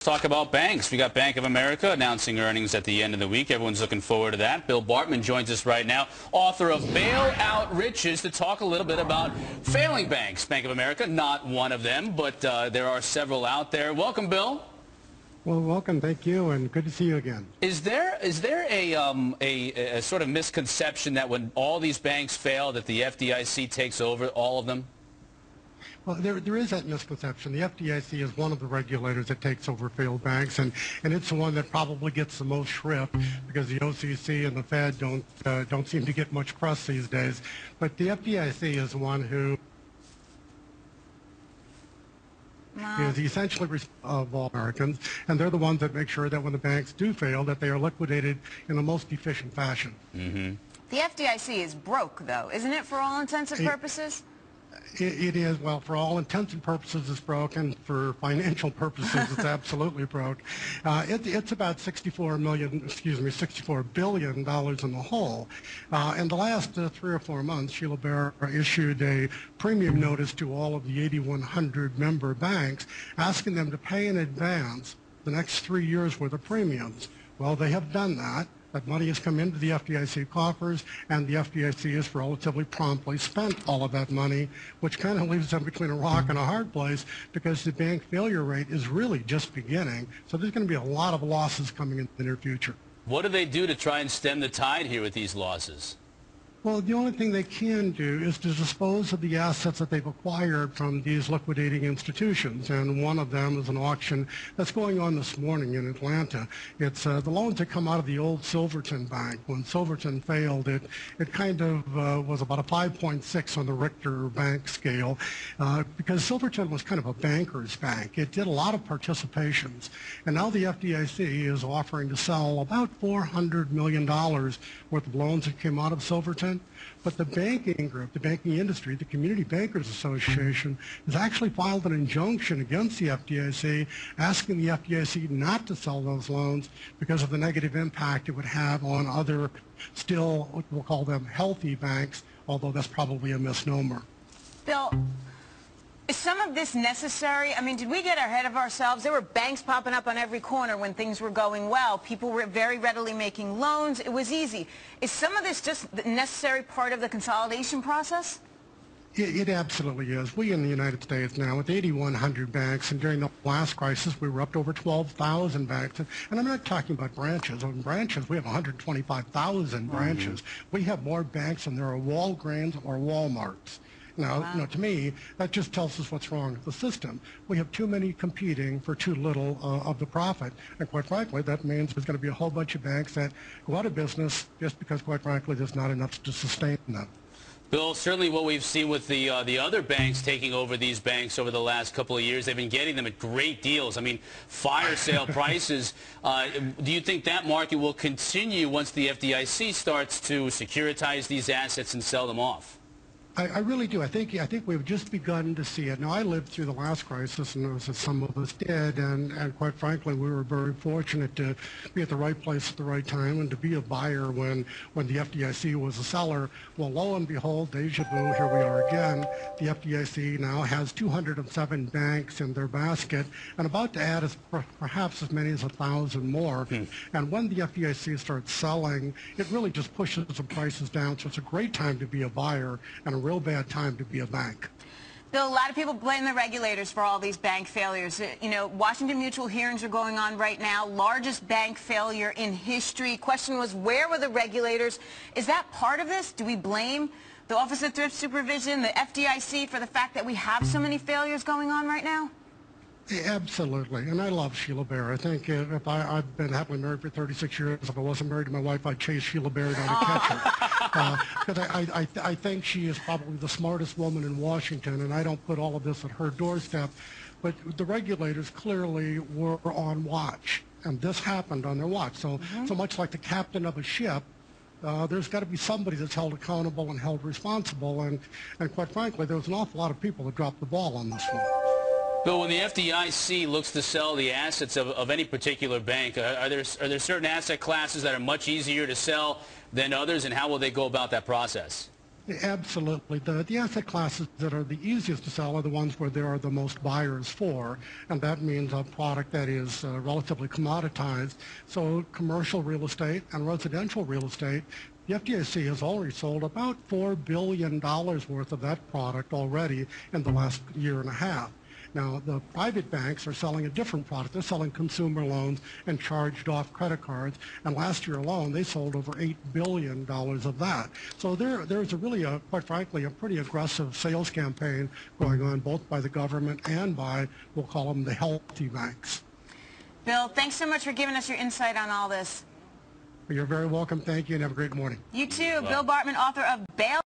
Talk about banks. We got Bank of America announcing earnings at the end of the week. Everyone's looking forward to that. Bill Bartmann joins us right now, author of Bailout Riches, to talk a little bit about failing banks. Bank of America, not one of them, but there are several out there. Welcome, Bill. Well, welcome. Thank you, and good to see you again. Is there a sort of misconception that when all these banks fail, that the FDIC takes over all of them? Well, there is that misconception. The FDIC is one of the regulators that takes over failed banks, and it's the one that probably gets the most shrift because the OCC and the Fed don't seem to get much press these days. But the FDIC is the one who is essentially of all Americans, and they're the ones that make sure that when the banks do fail, that they are liquidated in the most efficient fashion. The FDIC is broke, though, isn't it, for all intents and purposes? It is. Well, for all intents and purposes, it's broken. For financial purposes, it's absolutely broke. It's about $64 billion in the hole. In the last 3 or 4 months, Sheila Bair issued a premium notice to all of the 8,100 member banks, asking them to pay in advance the next 3 years' worth of premiums. Well, they have done that. That money has come into the FDIC coffers, and the FDIC has relatively promptly spent all of that money, which kind of leaves them between a rock and a hard place because the bank failure rate is really just beginning. So there's going to be a lot of losses coming in the near future. What do they do to try and stem the tide here with these losses? Well, the only thing they can do is to dispose of the assets that they've acquired from these liquidating institutions, and one of them is an auction that's going on this morning in Atlanta. It's the loans that come out of the old Silverton Bank. When Silverton failed, it kind of was about a 5.6 on the Richter bank scale because Silverton was kind of a banker's bank. It did a lot of participations, and now the FDIC is offering to sell about $400 million worth of loans that came out of Silverton. But the banking group, the banking industry, the Community Bankers Association, has actually filed an injunction against the FDIC, asking the FDIC not to sell those loans because of the negative impact it would have on other, still, we'll call them healthy banks, although that's probably a misnomer. Bill, is some of this necessary? I mean, did we get ahead of ourselves? There were banks popping up on every corner when things were going well. People were very readily making loans. It was easy. Is some of this just the necessary part of the consolidation process? It absolutely is. We in the United States now, with 8,100 banks, and during the last crisis, we were up to over 12,000 banks. And I'm not talking about branches. On branches, we have 125,000 branches. We have more banks than there are Walgreens or Walmarts. Now, Wow. To me, that just tells us what's wrong with the system. We have too many competing for too little of the profit. And quite frankly, that means there's going to be a whole bunch of banks that go out of business just because, quite frankly, there's not enough to sustain them. Bill, certainly what we've seen with the other banks taking over these banks over the last couple of years, they've been getting them at great deals. I mean, fire sale prices. Do you think that market will continue once the FDIC starts to securitize these assets and sell them off? I really do. I think we've just begun to see it. Now, I lived through the last crisis, and as some of us did, and quite frankly, we were very fortunate to be at the right place at the right time and to be a buyer when the FDIC was a seller. Well, lo and behold, deja vu, here we are again. The FDIC now has 207 banks in their basket and about to add perhaps as many as 1,000 more. And when the FDIC starts selling, it really just pushes the prices down. So it's a great time to be a buyer and a real bad time to be a bank. Bill, a lot of people blame the regulators for all these bank failures. You know, Washington Mutual hearings are going on right now. Largest bank failure in history. Question was, where were the regulators? Is that part of this? Do we blame the Office of Thrift Supervision, the FDIC, for the fact that we have so many failures going on right now? Absolutely, and I love Sheila Bair. I think if I've been happily married for 36 years. If I wasn't married to my wife, I'd chase Sheila Bair down to catch her. Because I think she is probably the smartest woman in Washington, and I don't put all of this at her doorstep. But the regulators clearly were on watch, and this happened on their watch. So, so much like the captain of a ship, there's got to be somebody that's held accountable and held responsible. And quite frankly, there was an awful lot of people that dropped the ball on this one. Bill, when the FDIC looks to sell the assets of any particular bank, are there certain asset classes that are much easier to sell than others, and how will they go about that process? Absolutely. The asset classes that are the easiest to sell are the ones where there are the most buyers for, and that means a product that is relatively commoditized. So commercial real estate and residential real estate, the FDIC has already sold about $4 billion worth of that product already in the last year and a half. Now, the private banks are selling a different product. They're selling consumer loans and charged-off credit cards. And last year alone, they sold over $8 billion of that. So there's quite frankly, a pretty aggressive sales campaign going on, both by the government and by, we'll call them the healthy banks. Bill, thanks so much for giving us your insight on all this. You're very welcome. Thank you, and have a great morning. You too. Bill Bartmann, author of Bail